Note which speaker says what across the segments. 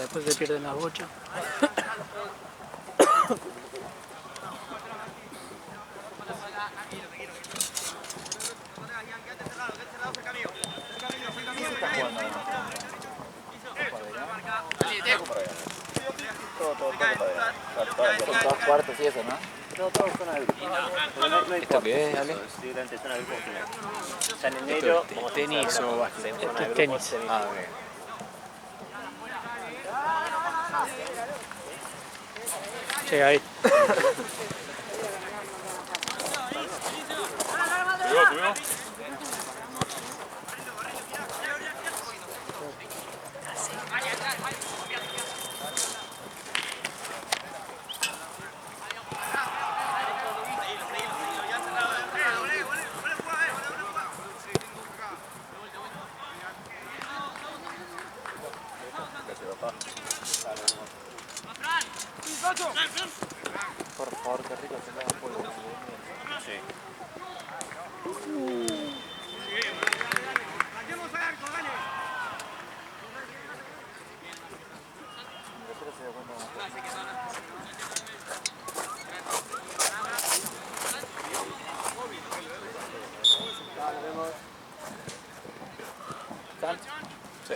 Speaker 1: después se pierden las bochas.
Speaker 2: Son todos cuartos y eso, ¿no?
Speaker 3: No, todos zona de grupo. No hay
Speaker 2: ¿Esto qué es, Ale?
Speaker 3: Durante zona de grupo final. Ya en enero, como
Speaker 4: ¿Tenis o básquet?
Speaker 1: Esto es tenis.
Speaker 4: Ah, bien.
Speaker 1: Che, ahí.
Speaker 2: Por favor, qué rico se da polvo.
Speaker 3: sí.
Speaker 2: ¿Están?
Speaker 4: Sí.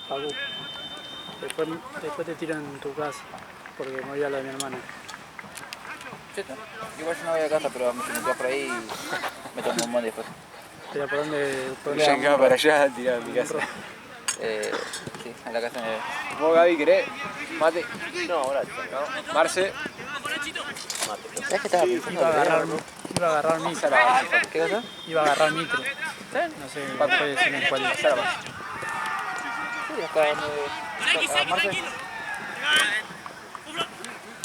Speaker 1: Pagu. Después te tiran en tu casa, porque me voy a la de mi hermana.
Speaker 2: Cheto. Igual yo no voy a casa, pero si me quedo por ahí, me tomo un bondi después.
Speaker 1: Pero ¿por dónde
Speaker 4: Ya
Speaker 1: vamos?
Speaker 4: acá para allá, tirado a mi casa.
Speaker 2: Sí, a la casa de...
Speaker 4: ¿Vos, Gaby, querés? Mate.
Speaker 3: No, ahora no.
Speaker 4: Marce.
Speaker 2: ¿Sabes qué estaba pensando?
Speaker 1: Iba a agarrar Mitre.
Speaker 2: ¿Qué cosa?
Speaker 1: Iba a agarrar Mitre. No sé, puede decir en cuál.
Speaker 2: Sí, hasta donde... Hasta Marce.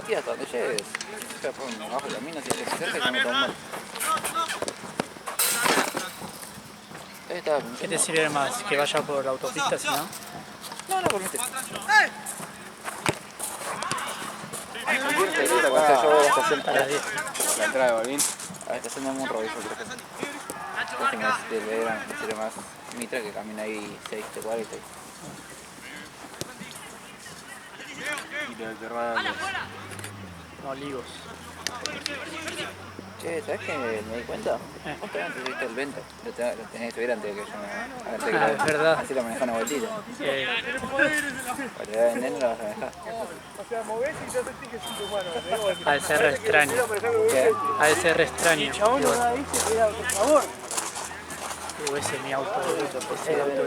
Speaker 2: Sí, hasta donde llegues. Espera, por abajo del camino, si te cerca y me tomo un bondi.
Speaker 1: ¿Qué te sirve más? ¿Que vaya por la autopista, si no?
Speaker 2: No, por Mitre.
Speaker 1: A las 10.
Speaker 4: La entrada de Balvin.
Speaker 2: A la estación de Monroy, yo creo que del Belgrano, me sirve más Mitra, que camina ahí 6 de 40.
Speaker 4: Y la hermana.
Speaker 1: No, Olivos.
Speaker 2: Che, ¿sabes qué me di cuenta? Vos también antes viste el Venta, lo tenés que subir antes de que yo me... Antes de que
Speaker 1: Es verdad.
Speaker 2: así lo manejan a vueltita. Para llegar en nene lo vas a manejar.
Speaker 1: Ha de ser extraño.
Speaker 2: ¿Qué?
Speaker 1: Ha de ser extraño. Ese es mi auto, boludo. Ese auto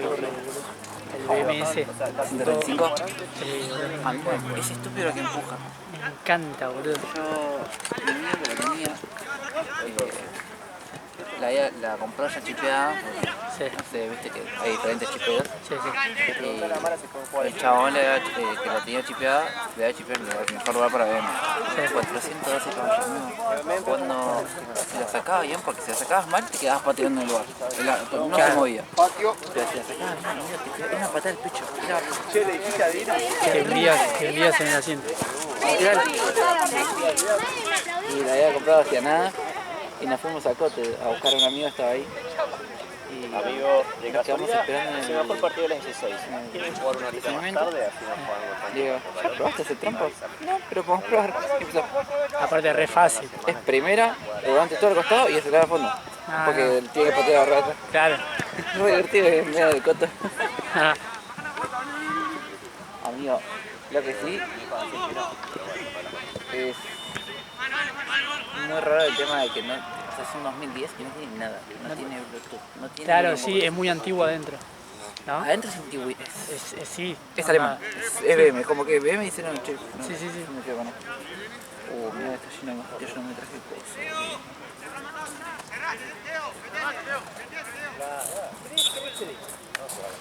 Speaker 1: el BMS.
Speaker 2: 135.
Speaker 1: Sí,
Speaker 2: A mí es estúpido lo que empuja.
Speaker 1: me encanta, boludo.
Speaker 2: Yo, mi amigo que lo tenía, la compró ya chipeada,
Speaker 1: Sí,
Speaker 2: no sé, viste que hay diferentes chipeos.
Speaker 1: sí, sí.
Speaker 2: Y el chabón que la tenía chipeada, le da chipear el mejor lugar para BM. 412 caballos. Cuando se la sacaba bien, porque si la sacabas mal te quedabas pateando en el lugar. No se movía. Pero si la sacabas bien, era una patada del pecho.
Speaker 1: Que envías en el asiento.
Speaker 2: Y la había comprado hacia nada. Y nos fuimos a Cote a buscar a un amigo que estaba ahí. Y
Speaker 3: Amigo de
Speaker 2: nos quedamos
Speaker 3: casualidad,
Speaker 2: esperando en
Speaker 3: se me fue el
Speaker 2: el...
Speaker 3: partido de las 16. ¿Quieren jugar una horita más tarde? Así nos podemos
Speaker 2: Digo, ¿ya probaste hacer trampas? No, pero podemos probar. Y empezó.
Speaker 1: Aparte es re fácil.
Speaker 2: Es primera, levante todo el costado y acelera a fondo. Porque él tiene que patear a atrás.
Speaker 1: Claro.
Speaker 2: Es re divertido en medio del coto.
Speaker 1: Ah,
Speaker 2: Amigo, lo que sí es muy raro el tema de que no, o sea, es un 2010 y no tiene nada, no tiene Bluetooth, no tiene...
Speaker 1: claro, sí, es muy antiguo adentro. ¿No?
Speaker 2: Adentro es antiguo,
Speaker 1: Sí.
Speaker 2: es
Speaker 1: onda-
Speaker 2: alemán, es BM, como que BM dice no, che, no,
Speaker 1: Sí, sí, sí.
Speaker 2: no me quedo con esto. Mira, está lleno de mosquitos, yo no me traje cosas.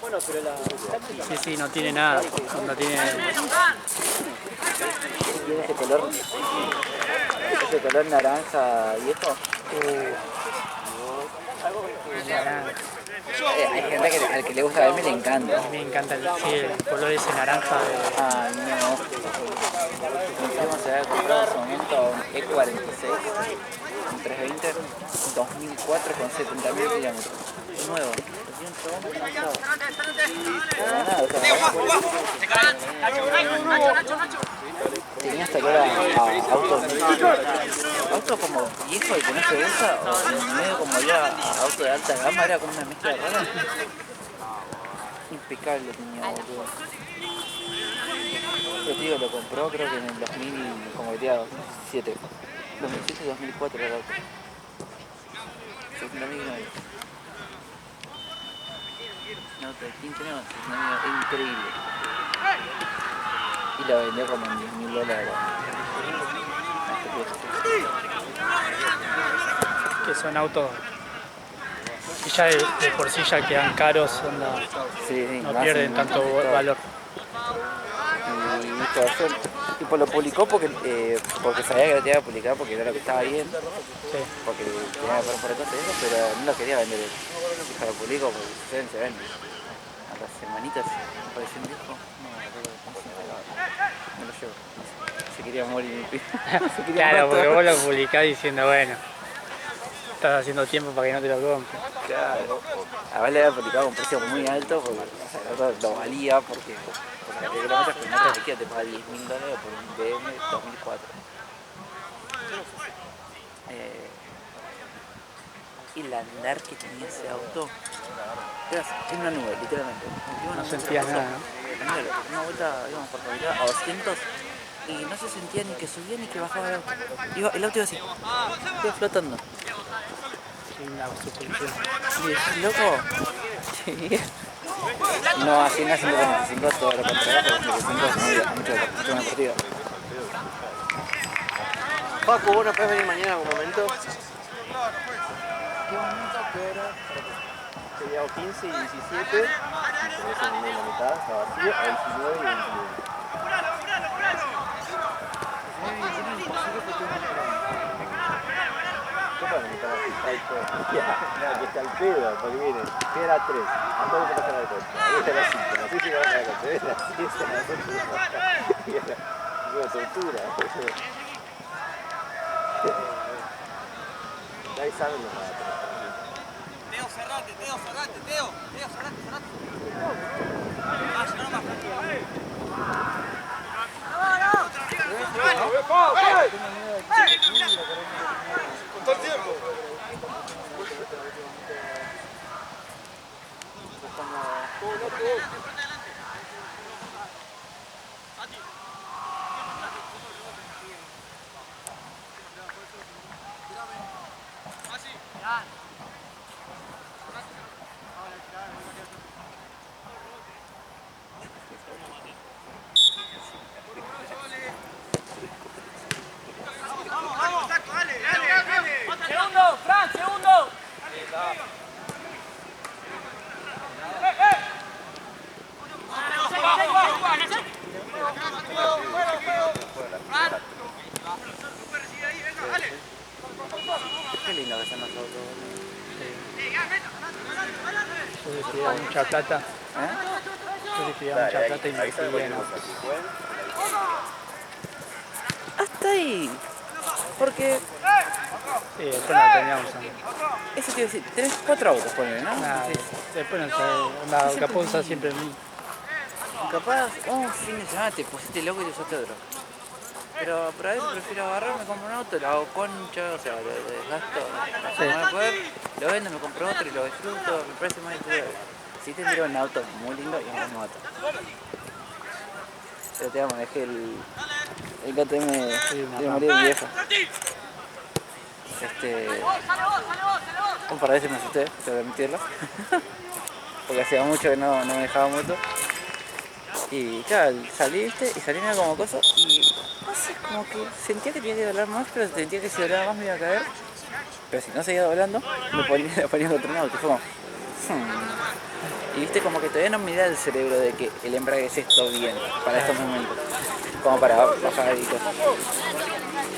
Speaker 3: Bueno, pero la...
Speaker 1: Sí, sí, no tiene nada. No tiene...
Speaker 2: Tiene ese color naranja viejo. Hay gente al que le gusta BM le encanta.
Speaker 1: A mí me encanta el color ese naranja.
Speaker 2: Ay, no. se había comprado en su momento un E46, un 320, 2004 con 70.000 kilómetros. Nuevo. Recién todo lanzado. Pero nada, o sea, tenía hasta olor a auto como viejo y que no se usa, o medio como olía a auto de alta gama, era como una mezcla rara. Impecable tenía, boludo. Pero tío, lo compró creo que en el 2000, como diría 2007. 2007-2004 era el auto. 60.000 kilómetros. Un auto de 15 años, es increíble. Y lo vendió como en $10.000.
Speaker 1: Que son autos que ya de por sí ya quedan caros, onda,
Speaker 2: Sí,
Speaker 1: no
Speaker 2: más
Speaker 1: pierden
Speaker 2: en-
Speaker 1: tanto
Speaker 2: todo.
Speaker 1: valor.
Speaker 2: Y listo, yo tipo lo publicó porque sabía que lo tenía que publicar porque era lo que estaba bien,
Speaker 1: Sí.
Speaker 2: porque tenía que pagar por cosas y eso, pero no lo quería vender. Dije, lo publico porque se vende. A las semanitas apareció un viejo, no lo llevo. Se quería morir mi pibe. Se quería
Speaker 1: Claro,
Speaker 2: morir
Speaker 1: porque
Speaker 2: todo.
Speaker 1: vos lo publicás diciendo, bueno, estás haciendo tiempo para que no te lo compres.
Speaker 2: Claro. Además le había publicado a un precio muy alto porque o sea, el auto lo valía porque por la cantidad de kilómetros que no te liquida te paga $10.000 por un BM 2004. Y el andar que tenía ese auto era en una nube, literalmente.
Speaker 1: No sentías nada, ¿no?
Speaker 2: Una vuelta íbamos por carretera a 200 y no se sentía ni que subía ni que bajaba el auto. El auto iba así, iba flotando.
Speaker 1: Sin la suspensión.
Speaker 2: Y decís, loco, sí. No, así una 155 todo lo contrario, pero 155 es mucho deportiva.
Speaker 3: Paco, ¿vos no podés venir mañana en algún momento?
Speaker 2: ¿Qué momento que era?
Speaker 3: Sería o 15 y 17. Por eso en la mitad está vacío. O 19 y 21. ¿Qué pasa? Que está ya, que está el pedo, porque viene, era 3, a todo lo que pasa en la coche, ahí está la 5, así se va a la coche, ves la 6, a las 8, una tortura. Ahí saben los datos.
Speaker 5: Teo, cerrate, Teo, cerrate. Segundo, Fran, segundo.
Speaker 2: Qué lindo que son los autos.
Speaker 1: Yo decidía mucha plata. Yo decidía mucha plata y me decidía en autos.
Speaker 2: Hasta ahí. Porque,
Speaker 1: Sí, después no lo terminamos usando.
Speaker 2: eso te iba a decir, tenés 4 autos, ponele, ¿no?
Speaker 1: Nada,
Speaker 2: Sí.
Speaker 1: después no sé, capaz usar siempre el mismo.
Speaker 2: Capaz, un fin de semana te pusiste loco y te usaste otro. Pero por ahí prefiero agarrar, me compro un auto, lo hago concha, o sea, lo desgasto la semana de poder, lo vendo, me compro otro y lo disfruto, me parece más disfrutable. Sí tendría un auto muy lindo y un moto. Pero te manejé el KTM de María y vieja. Un par de veces me asusté, tengo que admitirlo. Porque hacía mucho que no me dejaba moto. Y claro, salí, ¿viste? Y salí medio como cosa y no sé, como que sentía que tenía que doblar más, pero sentía que si doblaba más me iba a caer. Pero si no seguía doblando, me ponía otro lado, que fue como... Y viste como que todavía no me da el cerebro de que el embrague es esto bien para estos momentos. Como para bajar y cosas.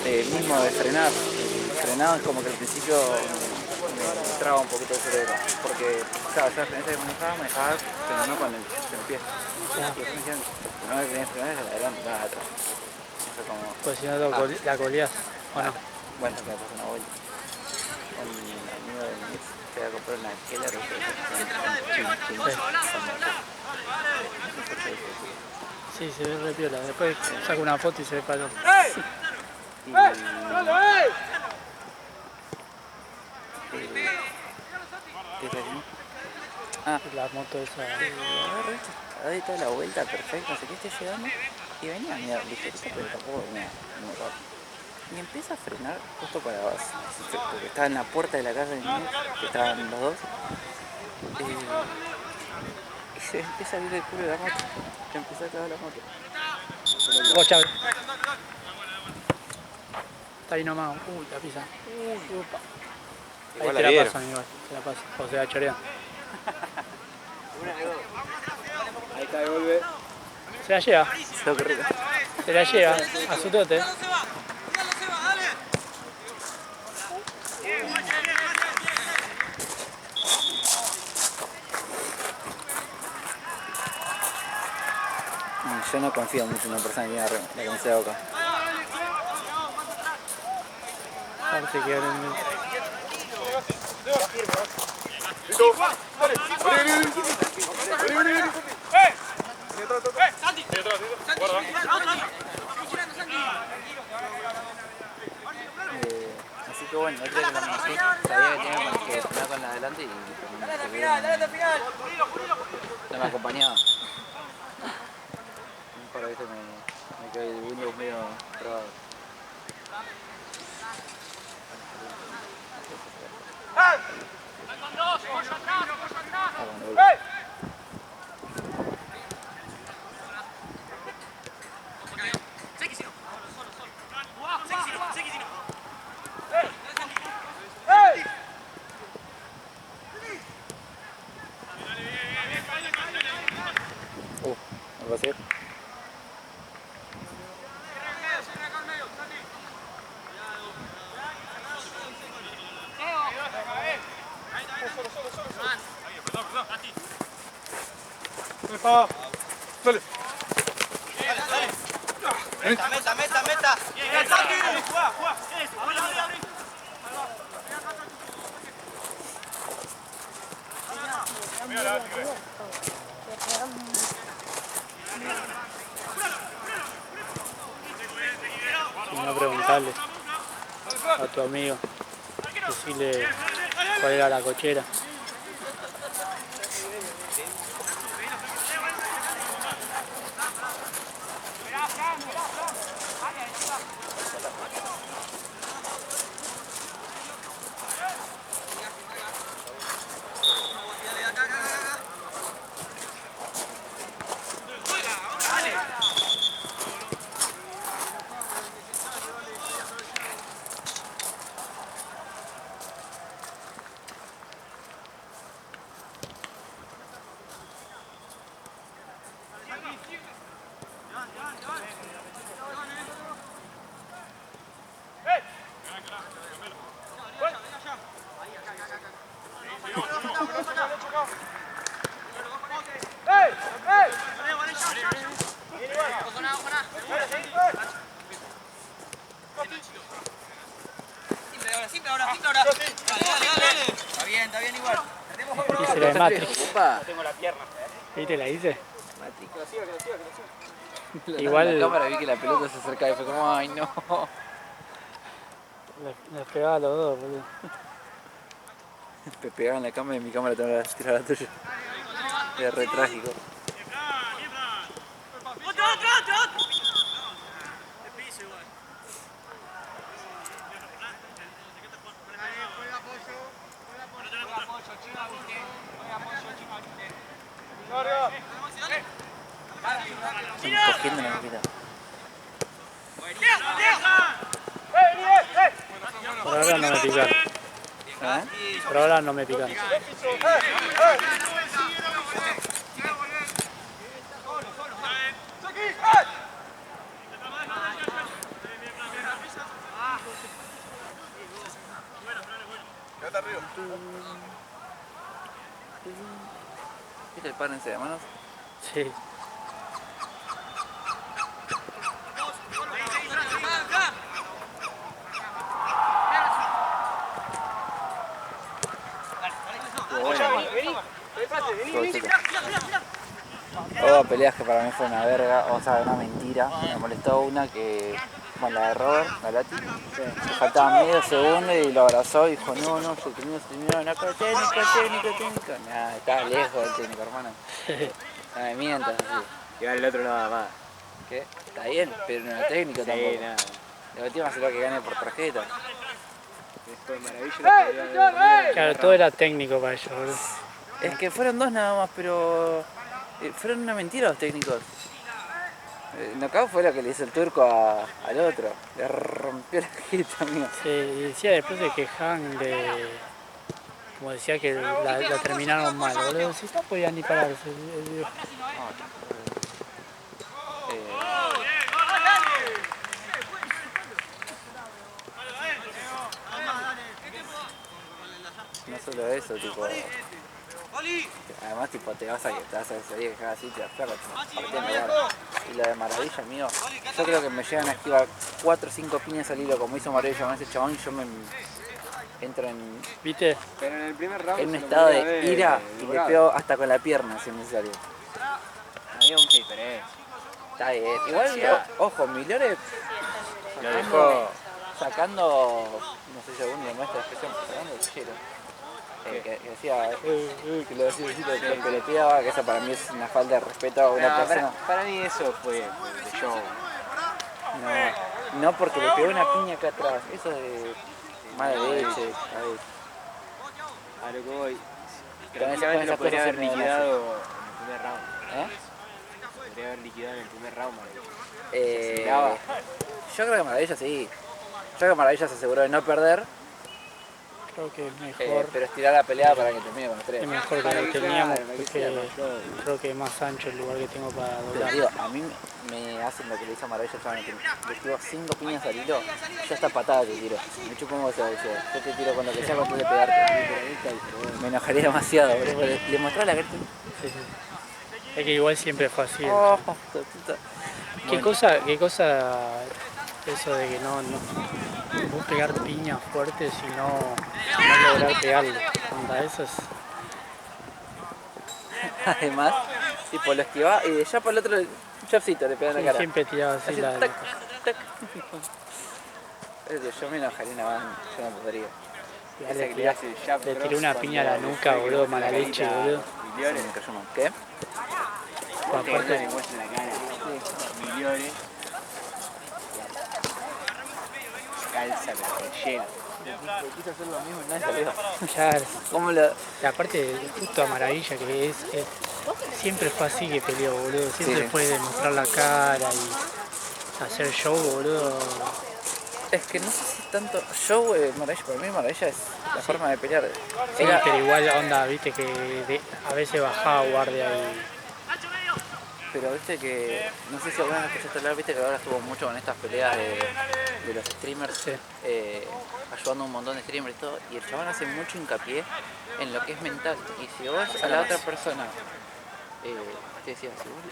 Speaker 2: Mismo de frenar. El frenado es como que al principio me traba un poquito el cerebro. Porque, claro, yo la experiencia que manejaba frenando con el pie. Y después me dijeron, no me tenías que frenar, es adelante, va atrás. Eso como...
Speaker 1: Pues si no la goleás, ¿o no?
Speaker 2: Bueno, que pasó una vuelta. Un amigo de mi ex se va a comprar una Keller
Speaker 1: Sí, se ve re piola. Después saco una foto y se ve para el otro.
Speaker 2: ¿Qué está haciendo? Ah,
Speaker 1: La moto esa.
Speaker 2: ahí está la vuelta perfecta, no sé qué estoy llegando. Y venía, mira, ligerito, pero tampoco venía muy rápido. Y empieza a frenar justo para abajo, porque estaba en la puerta de la casa de mi ex, que estaban los dos. Y se empieza a abrir el culo de la moto. Se empezó a cagar la moto.
Speaker 1: Vos, Chávez. Está ahí nomás. Uy, la pisa. Upa. Ahí
Speaker 4: Igual
Speaker 1: te
Speaker 4: la
Speaker 1: la
Speaker 4: dieron.
Speaker 1: pasan igual. Te la pasan. O sea, chorean.
Speaker 4: Ahí está, devuelve.
Speaker 1: Se la lleva.
Speaker 2: Tengo que rico.
Speaker 1: Se la lleva. A su tote.
Speaker 2: Yo no confío mucho en una persona que tiene la camiseta de Boca.
Speaker 1: Aparte que ahora
Speaker 2: Así que bueno, no creo que la conocí. Sabía que tenía que frenar con la adelante y no me acompañaba. Un par de veces me caí de Windows medio trabado. ¿No va a ser?
Speaker 5: Meta.
Speaker 1: si no preguntarle a tu amigo, decirle cuál era la cochera. Simple ahora. Dale. Está bien igual. Hice la de Matrix.
Speaker 2: Opa.
Speaker 1: ¿Viste? La hice.
Speaker 2: Igual
Speaker 1: Igual-
Speaker 2: en la cámara vi que la pelota se acercaba y fue como, ay no.
Speaker 1: Les pegaba a los dos, boludo.
Speaker 2: Me pegaba en la cámara y mi cámara tengo que tirar la tuya. Era re trágico.
Speaker 5: Otro.
Speaker 2: Estamos cogiendo una boquita.
Speaker 1: Por ahora no me picaron.
Speaker 2: ¿Eh?
Speaker 1: Por ahora no me picaron.
Speaker 2: ¿Viste el párense de manos?
Speaker 1: Sí.
Speaker 2: peleas que para mí fue una verga, o sea, una mentira. Me molestó una que, bueno, la de Robert, Galati, le faltaba medio segundo y lo abrazó y dijo, no, se terminó, no, técnico. Nada, estaba lejos del técnico, hermano. No me mientas así.
Speaker 3: Igual el otro no da más.
Speaker 2: ¿Qué? Está bien, pero no era técnico tampoco.
Speaker 3: Sí, nada.
Speaker 2: La última será que gane por tarjeta.
Speaker 3: Después Maravilla
Speaker 1: Claro, todo era técnico para ellos, boludo.
Speaker 2: Es que fueron dos nada más, pero fueron una mentira los técnicos. Knockout fue la que le hizo el turco al otro. Le rompió la jeta, amigo.
Speaker 1: Sí, y decía después de que Han como decía que la terminaron mal, boludo. Si no podían ni pararse.
Speaker 2: No solo eso, tipo. Además, tipo, te vas a salir que así, te vas a Y lo de Maravilla, amigo. Yo creo que me llegan a esquivar 4 o 5 piñas al hilo, como hizo Maravilla con ese chabón, y yo me entro
Speaker 1: ¿Viste?
Speaker 3: Pero en el primer round
Speaker 2: en un
Speaker 3: se lo
Speaker 2: estado
Speaker 3: podía
Speaker 2: de
Speaker 3: haber
Speaker 2: ira y le
Speaker 3: logrado.
Speaker 2: pego hasta con la pierna, si es necesario.
Speaker 3: Había mucha diferencia.
Speaker 2: Está bien. Igual, ojo, Milore
Speaker 3: Lo dejó.
Speaker 2: sacando, no sé si algún día muestra la expresión, sacando el chero. Que decía, que lo decía, que lo peloteaba, que esa para mí es una falta de respeto a una persona.
Speaker 3: Para mí eso fue de show.
Speaker 2: No, porque le pegó una piña acá atrás, eso de mala leche, ¿sabes?
Speaker 3: A lo que voy.
Speaker 2: Con
Speaker 3: Tranquilamente
Speaker 2: esas
Speaker 3: lo podría
Speaker 2: cosas
Speaker 3: haber
Speaker 2: se me dan
Speaker 3: liquidado en el primer round.
Speaker 2: ¿Eh?
Speaker 3: Podría haber liquidado en el primer round, Maravilla.
Speaker 2: Yo creo que Maravilla sí. Yo creo que Maravilla se aseguró de no perder,
Speaker 1: Creo que es mejor.
Speaker 2: pero estirar la pelea para que termine con los tres.
Speaker 1: Es mejor que lo que teníamos
Speaker 3: Claro,
Speaker 1: porque creo que es más ancho el lugar que tengo para
Speaker 2: Pero
Speaker 1: doblar.
Speaker 2: digo, a mí me hacen lo que le hizo Maravilla, saben que le tiro 5 piñas al hilo, yo esta patada te tiro. Me chupo un huevo, yo te tiro con lo que sea antes de pegarte. Me enojaría demasiado, bro. Le mostró la carta.
Speaker 1: Sí, sí. Es que igual siempre fue así.
Speaker 2: Oh,
Speaker 1: ¿Qué cosa eso de que no vos pegar piñas fuertes y no lograr pegarle? Onda, eso es.
Speaker 2: Además, tipo lo esquivaba y de ya para el otro chapcito le pegaba en la cara.
Speaker 1: Siempre tiraba así
Speaker 2: Así,
Speaker 1: la.
Speaker 2: tac, tac. Yo me enojaría una banda, yo no podría.
Speaker 1: Le tiré una piña a la nuca, boludo, mala leche, boludo.
Speaker 2: Se me cayó mal. ¿Qué?
Speaker 1: Aparte,
Speaker 3: en la cara. Millones. Calza, pero llena.
Speaker 2: Quise hacer lo mismo y nadie salió.
Speaker 1: claro.
Speaker 2: ¿Cómo lo...?
Speaker 1: Y aparte, justo a Maravilla, que siempre fue así que peleó, boludo. Siempre
Speaker 2: Sí.
Speaker 1: fue demostrar la cara y hacer show, boludo.
Speaker 2: Es que no sé si tanto show, Maravilla, para mí Maravilla es la forma de pelear.
Speaker 1: Sí,
Speaker 2: Era-
Speaker 1: pero igual onda, viste que a veces bajaba guardia y.
Speaker 2: Pero viste que, no sé si alguna vez escuchaste hablar, viste que ahora estuvo mucho con estas peleas de los streamers,
Speaker 1: Sí.
Speaker 2: ayudando a un montón de streamers y todo, y el chabón hace mucho hincapié en lo que es mental. Y si vos a la otra persona te decía,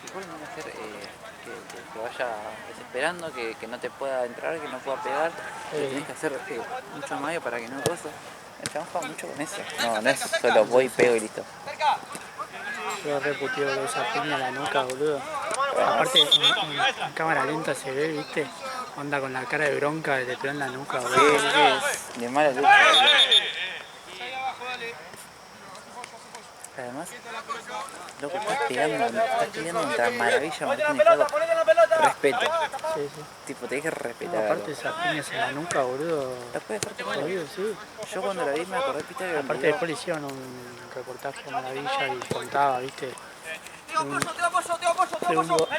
Speaker 2: igual no va a hacer que vaya desesperando, que no te pueda entrar, que no pueda pegar, que tenés que hacer mucho mayo para que no cosa. El chabón juega mucho con eso. No es solo voy, pego y listo.
Speaker 1: Yo reputió de esa piña a la nuca, boludo. Aparte, en cámara lenta se ve, viste, onda con la cara de bronca, le pegó en la nuca, boludo.
Speaker 2: De mala leche. Además, loco, estás peleando contra Maravilla Martín y todo. Respeto.
Speaker 1: Sí, sí.
Speaker 2: Tipo, te dije
Speaker 1: No,
Speaker 2: respetar.
Speaker 1: aparte esas piñas en la nuca, boludo.
Speaker 2: La puedes dejar tomar.
Speaker 1: Jodido, sí.
Speaker 2: Yo cuando la vi me acordé, pista, que
Speaker 1: Aparte después le hicieron un reportaje de Maravilla y contaba, viste,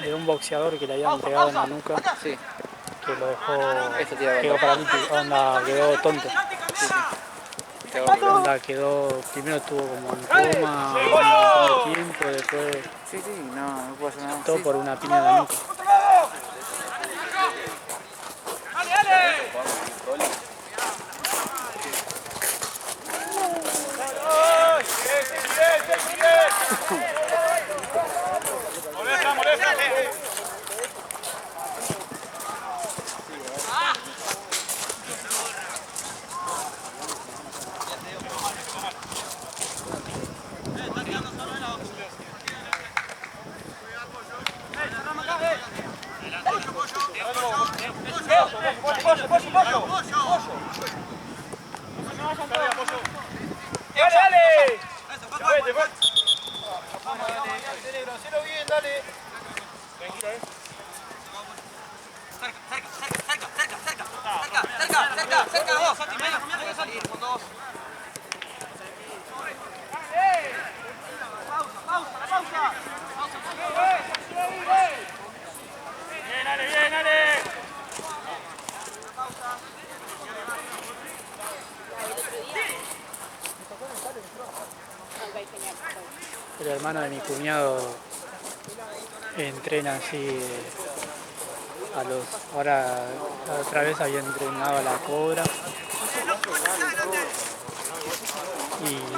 Speaker 1: de un boxeador que le habían pegado en la nuca,
Speaker 2: Sí,
Speaker 1: que lo dejó,
Speaker 2: eso te iba a
Speaker 1: quedó
Speaker 2: contar.
Speaker 1: paralítico, onda, quedó tonto.
Speaker 2: Te hago un-
Speaker 1: Onda, primero estuvo como en coma un montón de tiempo, después
Speaker 2: Sí, no puedo hacer nada.
Speaker 1: todo
Speaker 2: Sí.
Speaker 1: por una piña en la nuca.
Speaker 5: cerca vos, Santi, medio salir, con dos. Pausa. Bien, Ale.
Speaker 1: El hermano de mi cuñado entrena así ahora la otra vez había entrenado a la Cobra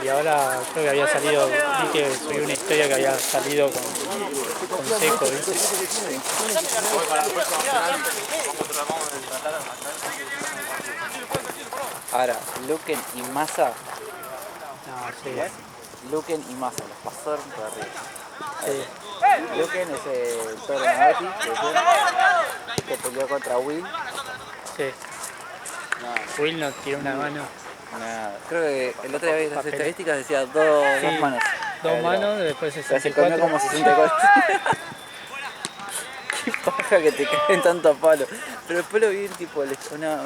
Speaker 1: y ahora creo que había salido, vi que subí una historia que había salido con Seco, ¿viste?
Speaker 2: Ahora, Luquen y Massa.
Speaker 1: No, sí.
Speaker 2: Luquen y Massa, los pasaron por arriba.
Speaker 1: Sí.
Speaker 2: Luquen es el Toro Navati, que peleó contra Will.
Speaker 1: Sí. Will nos tiró una mano.
Speaker 2: Nada, creo que el otro día vi las
Speaker 1: Papel.
Speaker 2: estadísticas, decía dos manos.
Speaker 1: Dos manos, después
Speaker 2: Se comió
Speaker 1: 64.
Speaker 2: como 64. Qué paja que te caen tanto a palo. Pero después lo vi en tipo una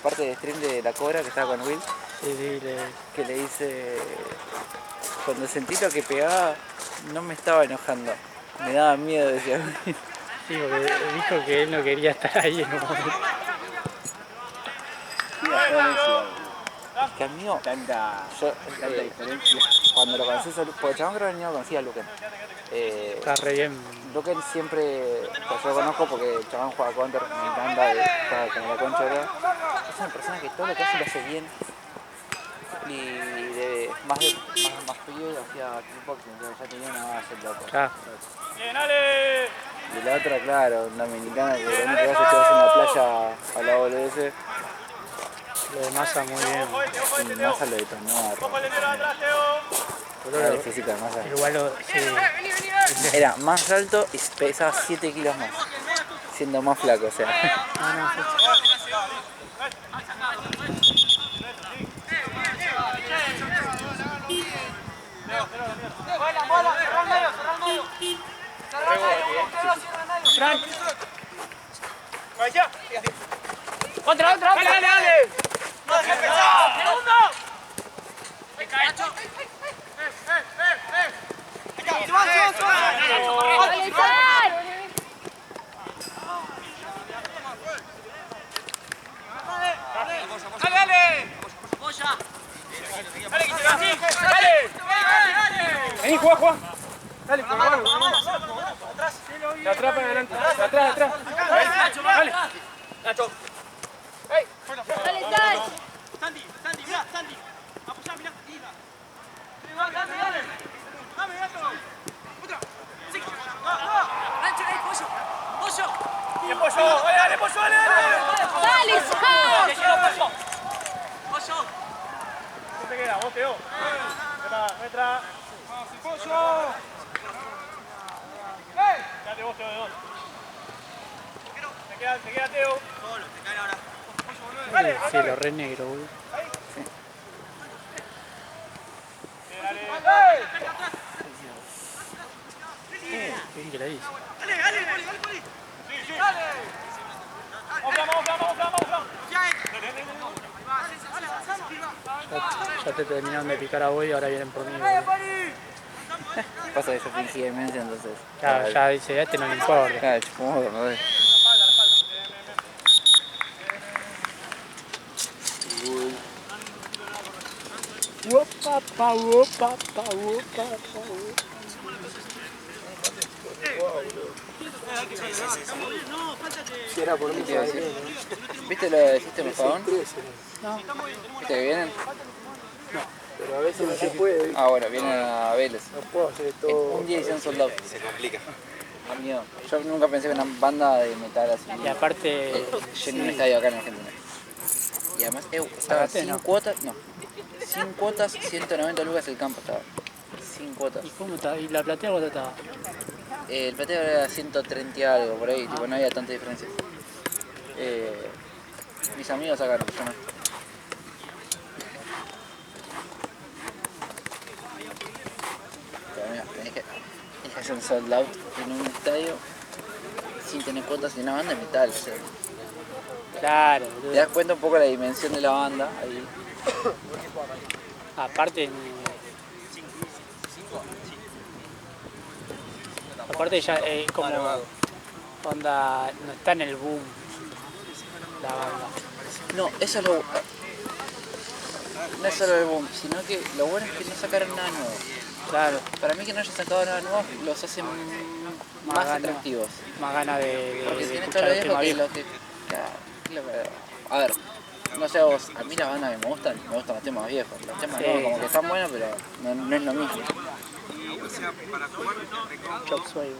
Speaker 2: parte de stream de la Cobra que estaba con Will,
Speaker 1: Sí,
Speaker 2: que le dice, cuando sentí lo que pegaba no me estaba enojando, me daba miedo, decía Will.
Speaker 1: sí, porque dijo que él no quería estar ahí en un momento.
Speaker 2: Que amigo,
Speaker 3: Tanta
Speaker 2: yo
Speaker 3: diferencia.
Speaker 2: cuando lo conocí, porque el chabón creo que ni lo conocía a Luquen.
Speaker 1: Está re bien.
Speaker 2: Luquen siempre, pues yo lo conozco porque el chabón juega counter, me encanta, juega con la concha, ¿verdad? Es una persona que todo lo que hace lo hace bien. Y de más frío hacía kickboxing, entonces ya tenía una base el loco.
Speaker 1: Claro.
Speaker 5: Bien, Ale.
Speaker 2: Y la otra, claro, una dominicana que lo único que hace es quedarse en la playa a la boludez.
Speaker 1: Lo de Massa muy bien.
Speaker 2: Y Massa lo detonó a
Speaker 5: Poco le dieron atrás, Teo.
Speaker 2: la física de Massa.
Speaker 1: Igual sí.
Speaker 2: Era más alto y pesaba 7 kilos más, siendo más flaco, o sea.
Speaker 5: Bola, cerrá el medio. Fran. Otra. Dale. Segundo. Dale.
Speaker 4: Vení, juega. Dale, vamos. De atrás para adelante. De atrás. Dale.
Speaker 5: Nacho.
Speaker 6: Dale.
Speaker 5: Sandy, mirá, Sandy. Apoyá, mirá. Dale. Dame, Nacho. Otra. Sí. Nacho, pollo. Bien, pollo. Dale, pollo, dale.
Speaker 6: Dale, Scout.
Speaker 5: Pollo.
Speaker 4: ¿Qué te queda? ¿Vos, Teo? Metra.
Speaker 5: Pollo.
Speaker 4: Quédate vos, Teo, de dos. Te queda Teo.
Speaker 5: Solo, te caen ahora.
Speaker 1: Sí, lo re negro, boludo. Qué bien que la hizo.
Speaker 5: Dale, Poli. Dale. Vamos.
Speaker 1: Ya te terminaron de picar a vos y ahora vienen por mí.
Speaker 2: Pasa que yo fingí demencia, entonces.
Speaker 1: Claro, ya dice, a este no le importa.
Speaker 2: Claro, chupamos, no sé.
Speaker 3: Si era por mí,
Speaker 2: ¿Qué iba a decir? ¿Viste lo de System of a Down?
Speaker 1: No,
Speaker 2: ¿Viste que vienen?
Speaker 3: pero a veces no se puede.
Speaker 2: Ah, bueno, vienen a Vélez.
Speaker 3: No puedo hacer todo.
Speaker 2: Un día hicieron sold out. Se complica. Amigo, yo nunca pensé que una banda de metal así
Speaker 1: y aparte,
Speaker 2: llene un estadio acá en Argentina. Y además, estaba
Speaker 1: ¿Pagaste,
Speaker 2: sin
Speaker 1: no?
Speaker 2: cuotas, no. Sin cuotas, 190 lucas el campo estaba. Sin cuotas.
Speaker 1: ¿y cómo está? ¿Y la platea cuánto estaba?
Speaker 2: El plateo era 130 y algo, por ahí, tipo, no había tanta diferencia. Mis amigos sacaron, yo no. Pero mira, tenés que hacer un sold out en un estadio sin tener cuentas en una banda de metal. O sea,
Speaker 1: Claro,
Speaker 2: te
Speaker 1: boludo.
Speaker 2: das cuenta un poco de la dimensión de la banda ahí.
Speaker 1: Aparte ya como onda, no está en el boom la banda.
Speaker 2: No, eso es lo. No es solo el boom, sino que lo bueno es que no sacaron nada nuevo.
Speaker 1: Claro,
Speaker 2: Para mí que no hayan sacado nada nuevo los hace más
Speaker 1: gana.
Speaker 2: atractivos.
Speaker 1: más ganas de
Speaker 2: Porque tiene todo
Speaker 1: escuchar
Speaker 2: lo
Speaker 1: el
Speaker 2: viejo
Speaker 1: tema
Speaker 2: que
Speaker 1: viejo.
Speaker 2: a ver, no sé vos, a mí las bandas que me gustan los temas viejos. Los temas
Speaker 1: Sí.
Speaker 2: nuevos como que están buenos, pero no es lo mismo.
Speaker 1: Chop Suey,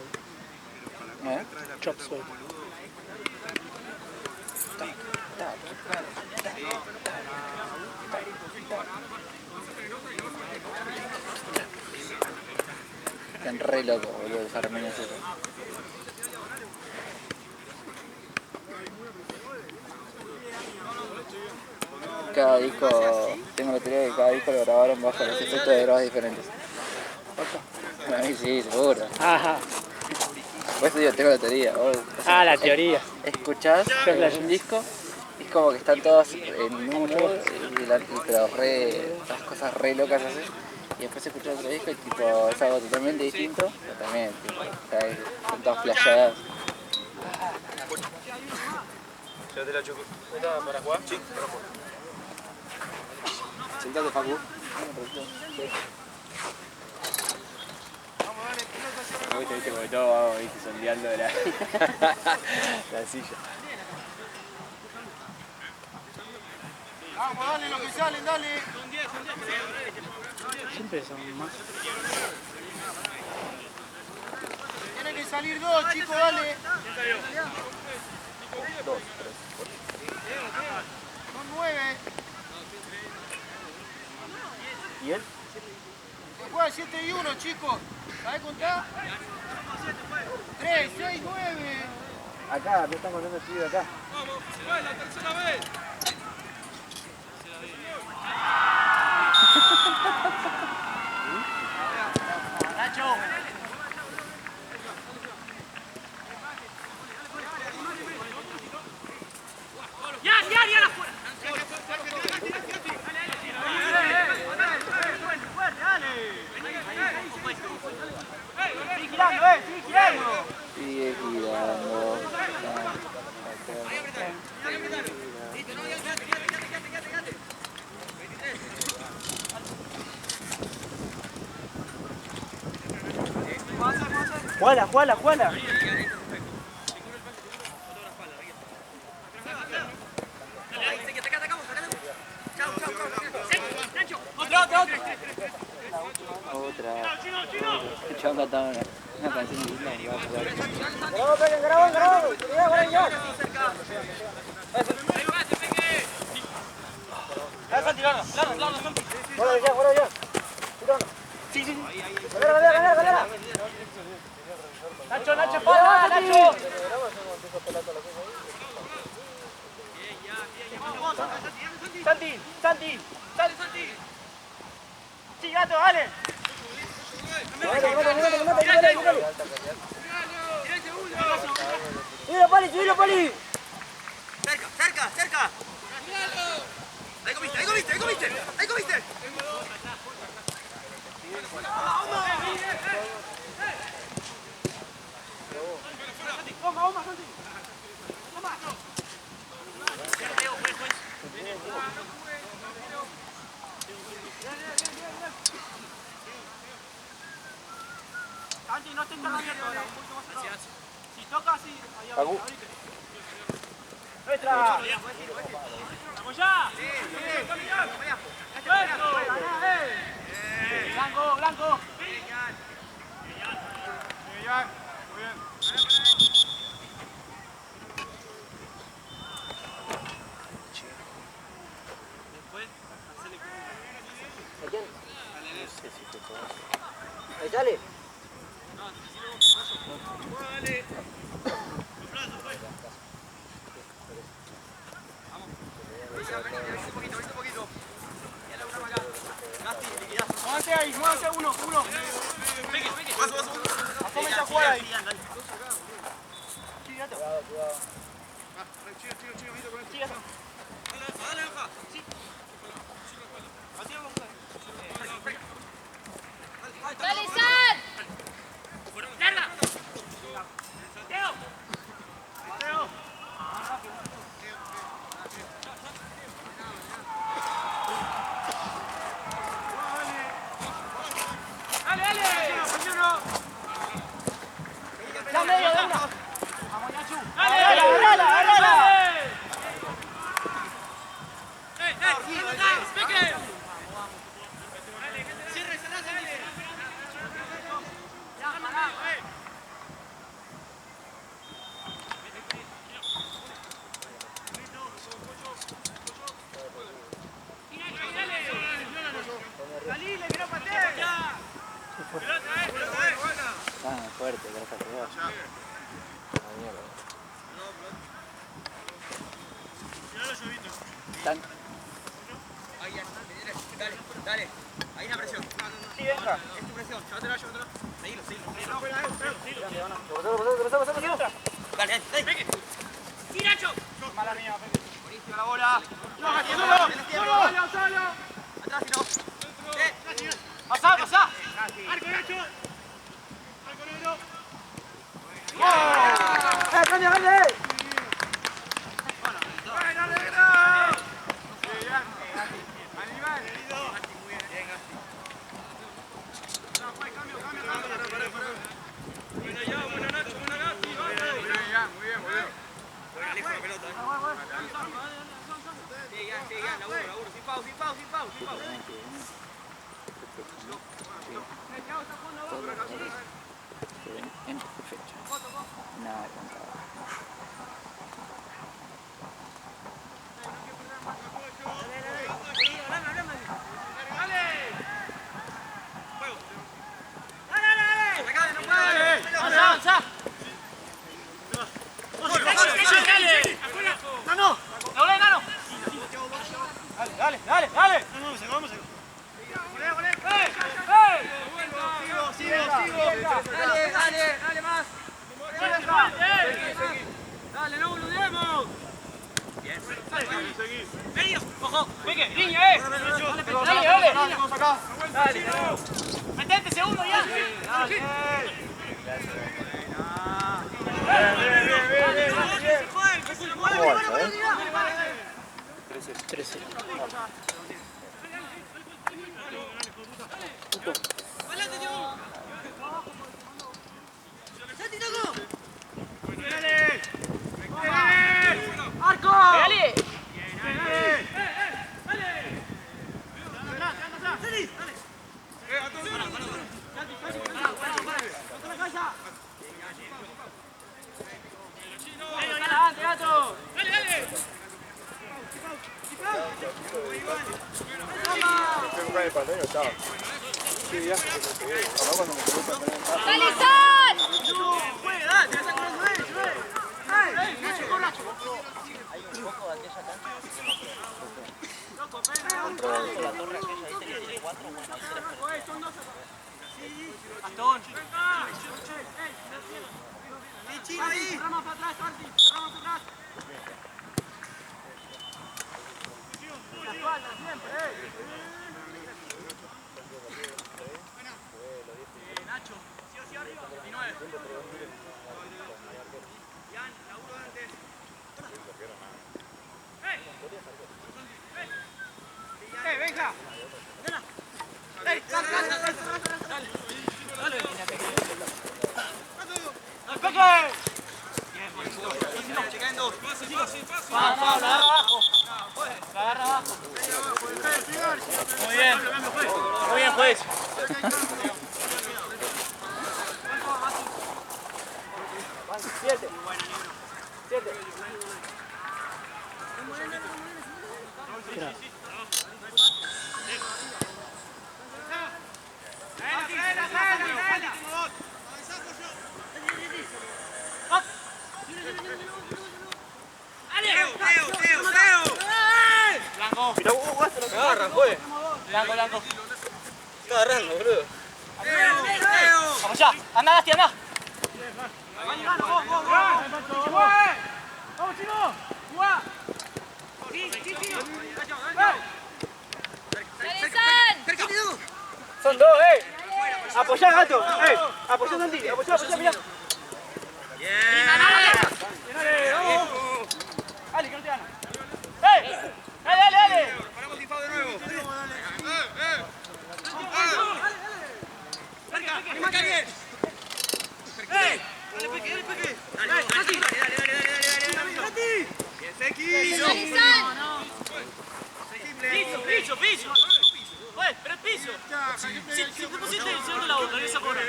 Speaker 2: ¿Eh?
Speaker 1: Chop Suey.
Speaker 2: Están re locos, boludo, los armenios esos. Cada disco, tengo la teoría de que cada disco lo grabaron bajo los efectos de drogas diferentes. A mí sí, seguro.
Speaker 1: Ajá.
Speaker 2: Por eso digo, tengo la teoría.
Speaker 1: La teoría.
Speaker 2: Escuchás un disco y es como que están todos en un mood, pero las cosas re locas así. Y después escuchás otro disco y tipo, es algo totalmente distinto, pero también tipo, están todas flasheadas.
Speaker 3: Llévate la choco. ¿Está para jugar? Sí, para jugar. Sentate, Facu. Viste, porque todos vamos, viste, sondeando la silla.
Speaker 5: Vamos, dale lo que salen, dale.
Speaker 1: Siempre son más.
Speaker 5: Tienen que salir dos, chicos, dale. Son 9.
Speaker 3: ¿Y él?
Speaker 5: Se juega 7 y 1, chicos. ¿Sabés contar? 3, 6, 9.
Speaker 3: Acá, me están contando el pibe acá.
Speaker 5: Vamos, fue la tercera vez. Nacho. Ya afuera. Sigue girando, sigue girando.
Speaker 2: Sigue girando.
Speaker 3: Juala.
Speaker 2: Otra. Escuchaba cantar una canción de Isla y iba a jugar.
Speaker 5: Nacho, para, Nacho. Santi. Sí, gato, dale. Subilo, Pali. Cerca. Ahí comiste. Toma, Santi. Santi, no estés tan abierto ahora, un poquito más atrás. Si toca así, ahí abrite. ¡Nuestra! ¡Vamos ya! ¡Sí! ¡Blanco! Muy bien.
Speaker 3: Ahí sale.
Speaker 5: Muévase uno. Pegue. Vas. Comenta a jugar ahí. Sí, gato.
Speaker 6: Dale, San.
Speaker 2: Ah, fuerte, gracias a Dios. La mierda. Tan-
Speaker 5: Dale, ahí la presión. Sí, venga. Es tu presión, llévatela. Seguilo. Dale. ¡Tiracho! Mala mía, Peque. Buenísima la bola. Solo. Atrás y no. Pasá. Arco, Nacho. Arco negro. ¡Grande! Sin pau.
Speaker 2: Se ven en fecha. Nada de contado.
Speaker 5: ¡Avanza! ¡Nano! ¡Doble, Nano! Dale. Vamos. Sigo. Dale más. Dale, no boludemos. Bien. Seguí. Vení, ojo. Peque, línea, Dale. Dale. Metete, segundo ya. Dale.
Speaker 3: ¿Cómo vas,
Speaker 1: 13.
Speaker 5: ¡Arco!
Speaker 6: Dale.
Speaker 3: el pantano estaba. Sí, ya. Ahora cuando me quedó el pantano.
Speaker 6: Dale, San.
Speaker 5: Nacho, sí o sí arriba. 19. Ian, laburo antes. Venga. Dale. ¡Peque! Bien, buenísimo. Checando. Agarra abajo. Agarra abajo. Muy bien, juez. Siete. Siete. Blanco.
Speaker 3: Agarra, juez.
Speaker 5: Blanco.
Speaker 3: Está agarrando, boludo.
Speaker 5: Vamos ya. Anda, Gasti, anda. ¡Vamos, chino! ¡Jugá!
Speaker 7: Son dos, Apoyá, gato. Apoyá, Santi. Apoyá, mirá.
Speaker 5: ¡Dale, vamos! ¡Dale, que no te gana! ¡Dale!
Speaker 8: Paramos Tifao de nuevo. ¡Cerca! ¡Alguien! ¡Dale, Peque! ¡Dale! ¡Bien, Seki!
Speaker 5: ¡Piso! ¡Pero el piso! Si te pusiste diciendo la boca, no esa porra.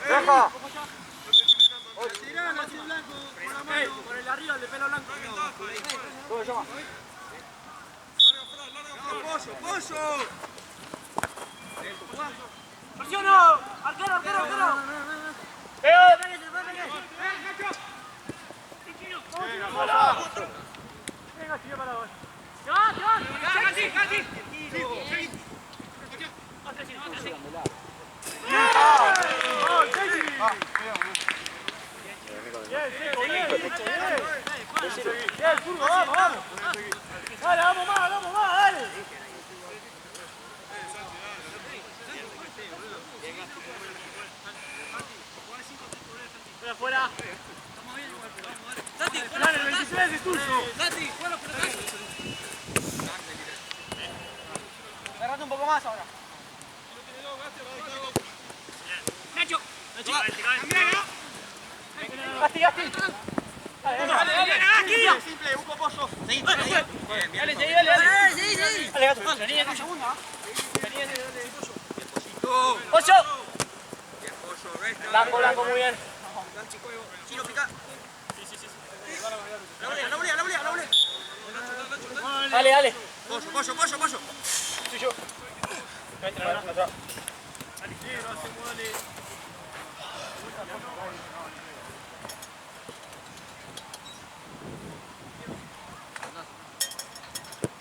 Speaker 7: ¡Rafa!
Speaker 5: Por el arriba, el de pelo blanco.
Speaker 7: ¿Cómo se llama?
Speaker 8: ¡Pollo!
Speaker 5: ¡Presiono! ¡Arquero! Venga, sigue para vos. ¡Gati! Bien, zurdo, vamos. Dale, vamos más, dale. Fuera. Dale, el 26 es tuyo.
Speaker 7: Agarrate un poco más ahora.
Speaker 5: Nacho.
Speaker 7: Gasti.
Speaker 5: Dale.
Speaker 7: Simple, un poco.
Speaker 5: Seguí.
Speaker 7: Dale, gato.
Speaker 5: La línea tuya.
Speaker 7: Segunda.
Speaker 5: ¡Ocho!
Speaker 7: Blanco, muy bien.
Speaker 8: Chino, pica. La volea.
Speaker 7: Dale.
Speaker 8: Pollo.
Speaker 7: Tuyo. Atrás.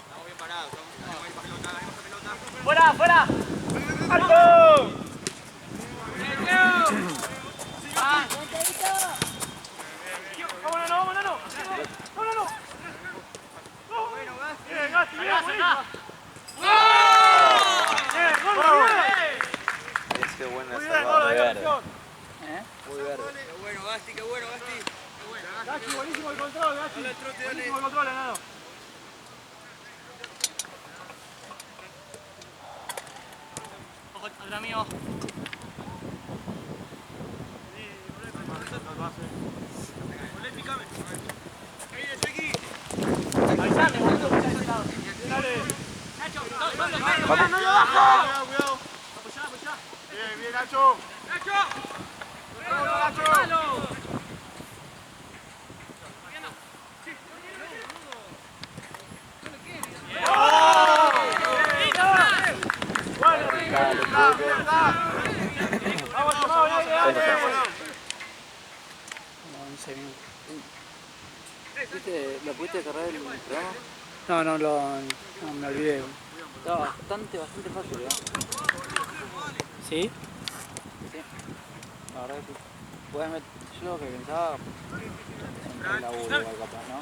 Speaker 8: Estamos bien parados. Estamos bien pelota.
Speaker 7: ¡Fuera! ¡Alto!
Speaker 5: ¡Vámonos! ¡Bien, Gasti! ¡Bien, buenísimo!
Speaker 3: Qué buena
Speaker 5: Muy
Speaker 3: esa
Speaker 5: bien,
Speaker 3: bola.
Speaker 5: gol de campeón.
Speaker 3: Muy verde.
Speaker 8: Qué bueno, Gasti.
Speaker 5: Gasti, buenísimo el control, Gasti. Buenísimo el control, Enano. Ojo, atrás mío. Avisame, boludo, que está de ese lado. Dale. Nacho, no lo baja. Cuidado. Apoyá. Bien, Nacho. ¡Nacho!
Speaker 2: ¿Lo pudiste cargar el programa?
Speaker 1: No, me olvidé.
Speaker 2: Estaba bastante fácil, ¿verdad?
Speaker 1: ¿Sí?
Speaker 2: La verdad que puedes meter, yo lo que pensaba en la U igual capaz, ¿no?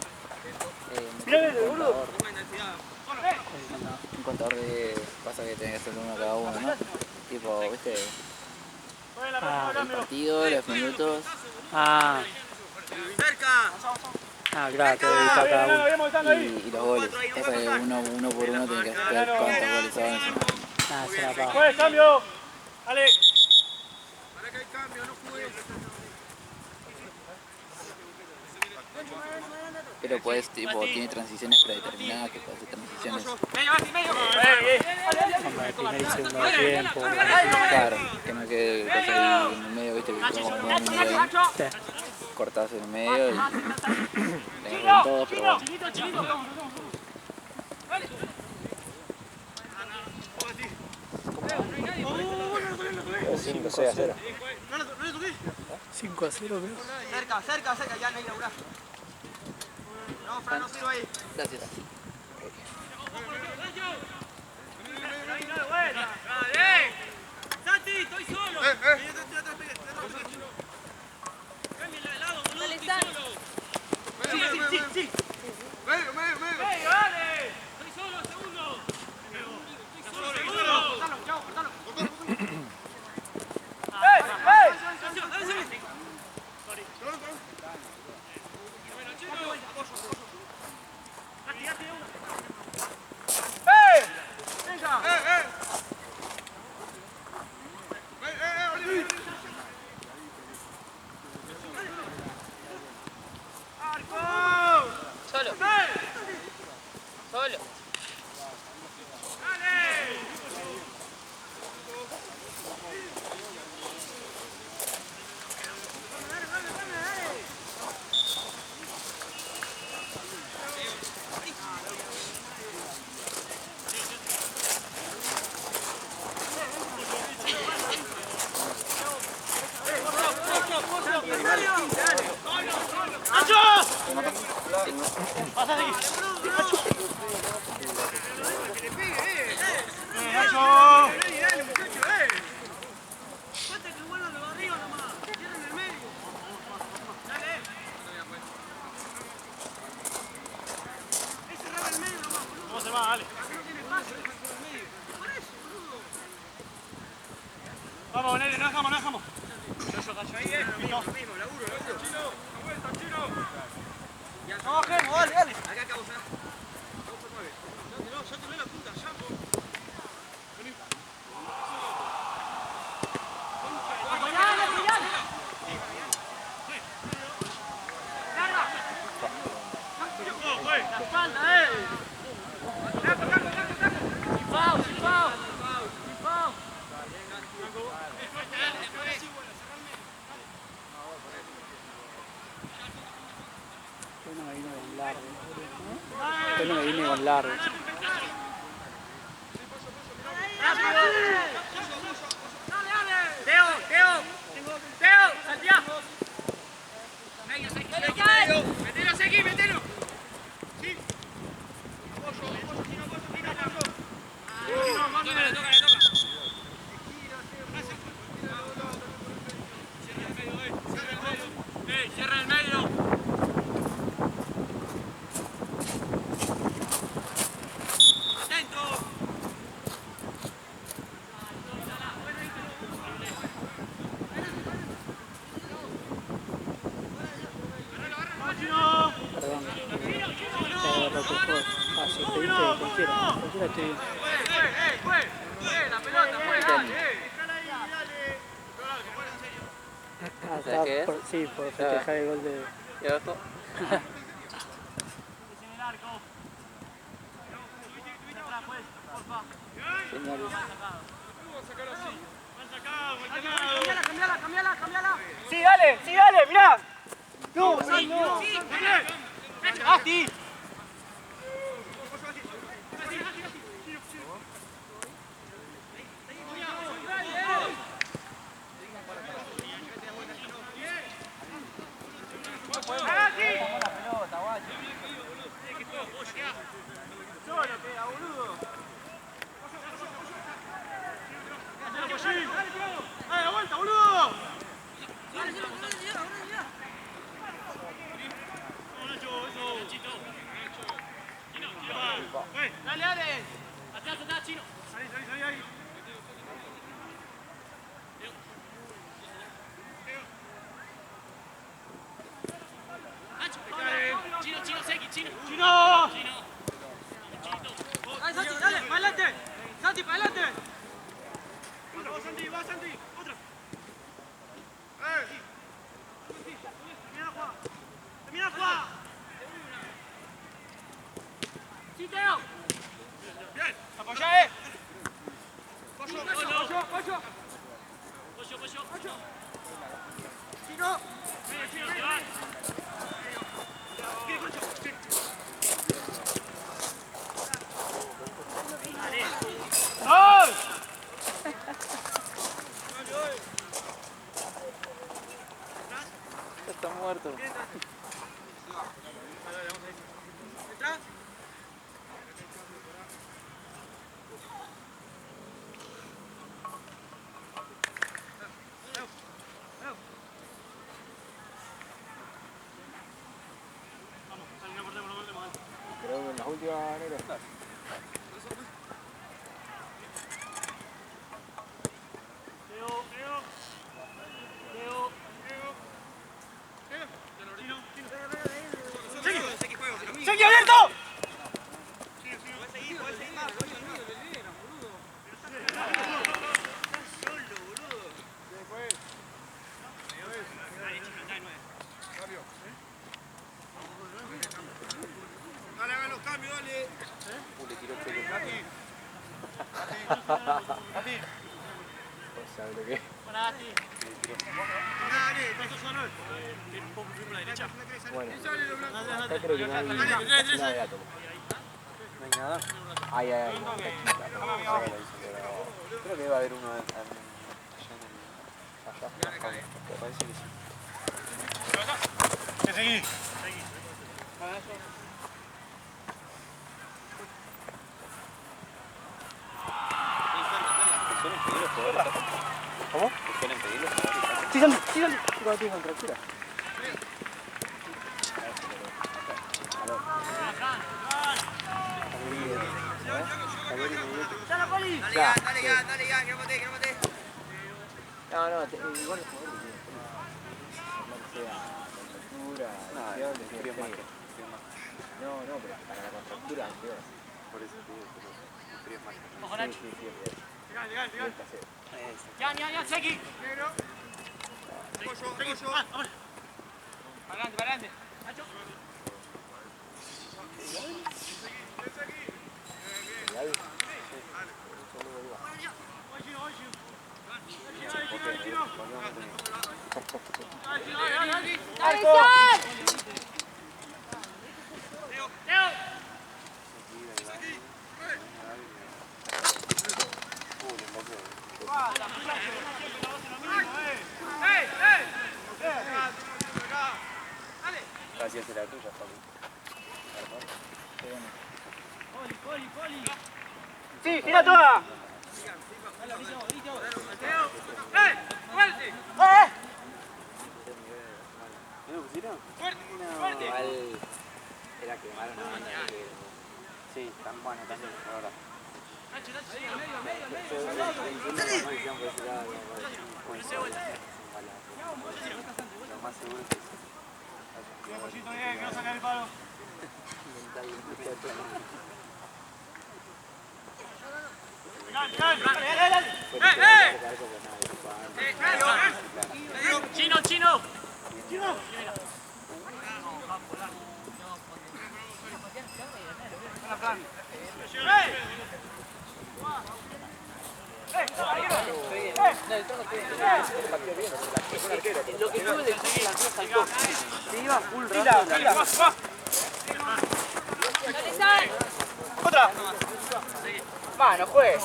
Speaker 2: Un contador de pasa que tenés que hacer uno cada uno, ¿no? Tipo, ¿viste? El partido, los minutos.
Speaker 1: Claro, te dedica a cada uno.
Speaker 2: Y los goles. Eso de uno por uno tiene que esperar cuántos goles son encima.
Speaker 1: Se la paga.
Speaker 5: ¡Pues, cambio! ¡Dale!
Speaker 8: Para que hay cambio, no juegues.
Speaker 2: Pero puedes, tipo, tiene transiciones predeterminadas que puedes hacer transiciones.
Speaker 1: Como el primer y segundo tiempo.
Speaker 2: Claro, que no quede cosas ahí en el medio, viste, que como un medio ahí,
Speaker 1: Sí.
Speaker 2: cortás en el medio y le agarran todos, pero bueno.
Speaker 3: Cinco, 6-0.
Speaker 1: 5-0, creo.
Speaker 7: Cerca, ya no hay laburar. No, Fran, no sirve ahí.
Speaker 2: Gracias.
Speaker 5: ¡Santi, estoy solo!
Speaker 6: Dale, San.
Speaker 5: Sí. Medio.
Speaker 4: dale. Estoy solo, segundo.
Speaker 7: Cortalo, chao, cortalo.
Speaker 6: Solo. Solo.
Speaker 5: ¿Cómo se va, Ale? Vamos, Nere, no dejamos.
Speaker 7: No bajemos, dale.
Speaker 8: Acá acabo, ¿sabes?
Speaker 5: Sáquenle la punta, ya.
Speaker 1: Yo no me vine con largo. Yo no me vine con largo.
Speaker 7: Teo, Santiago.
Speaker 5: Metelo. Sí. Cierra el medio.
Speaker 1: Perdón. Lo que fue. Si pediste cualquiera estoy bien.
Speaker 7: La pelota,
Speaker 2: ¿Sabes qué es?
Speaker 1: Sí, por festejar el gol de...
Speaker 2: ¿Y abajo? Señales.
Speaker 7: Cambiala.
Speaker 4: Sí, dale, mirá. No. Asti.
Speaker 7: Solo queda, boludo.
Speaker 5: ¡Dale la vuelta, boludo!
Speaker 7: Dale.
Speaker 5: Atrás, Chino. Salí ahí. Chino, seguí, Chino.
Speaker 7: Dale, Santi, dale, para adelante. Santi, para adelante.
Speaker 5: Va, Santi. Otra. Termina, Juan.
Speaker 7: Sí, Teo.
Speaker 5: Bien.
Speaker 7: Apoyá,
Speaker 5: Pollo.
Speaker 7: Chino.
Speaker 2: Está muerto.
Speaker 3: última negro.
Speaker 7: ¡Seguí abierto!
Speaker 5: Dale, hagan los cambios, dale.
Speaker 3: Le tiró cheque. ¿Vos sabés lo que es? Bueno, acá creo que no hay nada de átomo. ¿No hay nada? Ay, ay, ay, creo que debe haber uno allá en allá. Me parece que sí.
Speaker 5: ¿Qué seguís?
Speaker 3: ¿Cómo? ¿Suelen pedir los jugadores? Sí, dale, sí, dale. No tienes contractura.
Speaker 7: Dale, ya, que no mate.
Speaker 3: No, igual los jugadores sea contractura, lesión, no, pero para la contractura es peor. Por eso te digo que frío más. Sí, es peor.
Speaker 7: Ya, seguí. Para adelante.
Speaker 3: Gracias a la tuya, Pablo.
Speaker 7: Sí, tira toda.
Speaker 3: ¿No lo pusieron? No, igual era quemar una banda que... Sí, tan bueno, tan bien, la verdad. Lo más seguro es que sí.
Speaker 5: Bien, que no sacar el palo.
Speaker 6: Chino.
Speaker 7: Lo que tuve de que la cosa saltó. Se iba full rápido. ¡Otra! Va, no fue.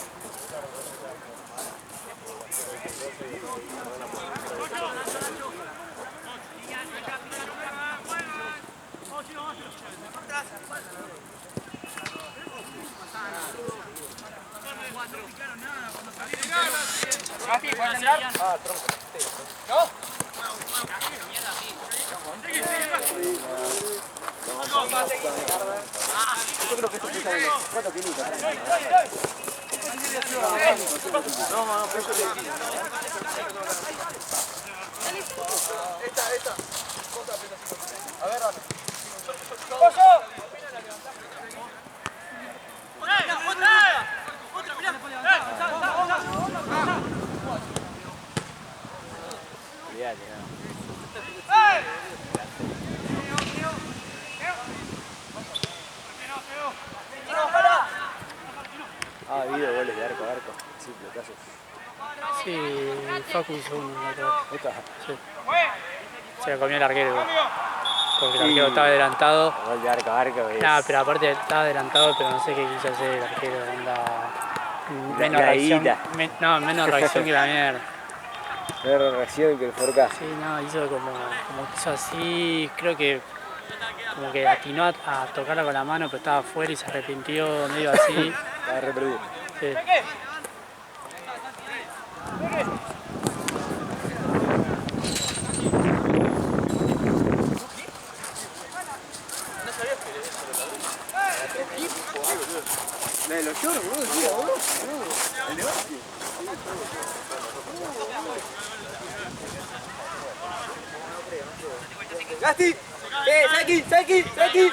Speaker 3: Yo creo que esto pesa de 4 kilitos. No, pero eso Esta. A ver, dale. Ha habido goles de arco a arco, sí, casos.
Speaker 1: Sí, Facu hizo uno la otra vez.
Speaker 3: ¿Esta?
Speaker 1: Sí. Se lo comió el arquero. Porque el arquero estaba adelantado.
Speaker 3: Gol de arco a arco es...
Speaker 1: Nada, pero aparte estaba adelantado, pero no sé qué quiso hacer el arquero. Menos
Speaker 3: La
Speaker 1: reacción.
Speaker 3: ida.
Speaker 1: Menos reacción que la mierda.
Speaker 3: Menos reacción que el Forca.
Speaker 1: Sí, no, hizo como quiso así, creo que como que atinó a tocarla con la mano, pero estaba afuera y se arrepintió medio así.
Speaker 3: Va a reproducir.
Speaker 1: Sí.
Speaker 3: La de los lloros, boludo, sí, boludo. El negocio.
Speaker 7: ¡Gasti! ¡Saki! ¡Saki! ¡Saki!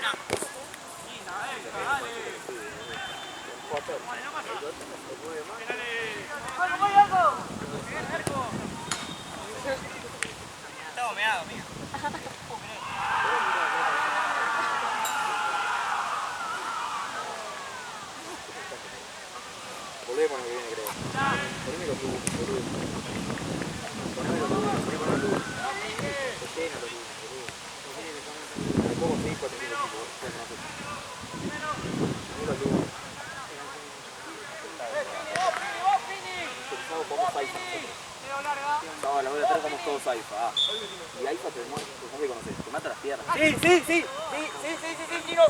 Speaker 8: Estamos meados, amigo.
Speaker 3: Volvemos lo que viene, creo. Poneme los luz, boludo. Poneme los luz, poneme los luz. Se llena los luz, boludo. Me pongo 6, 4 kilos, poneme los luz. Pensado como Saifa. No, la voy a traer como todo Saifa. Ah. Y Aifa te muere, no te conoces, te mata las piernas.
Speaker 7: Sí, sí, sí. Sí, Chino.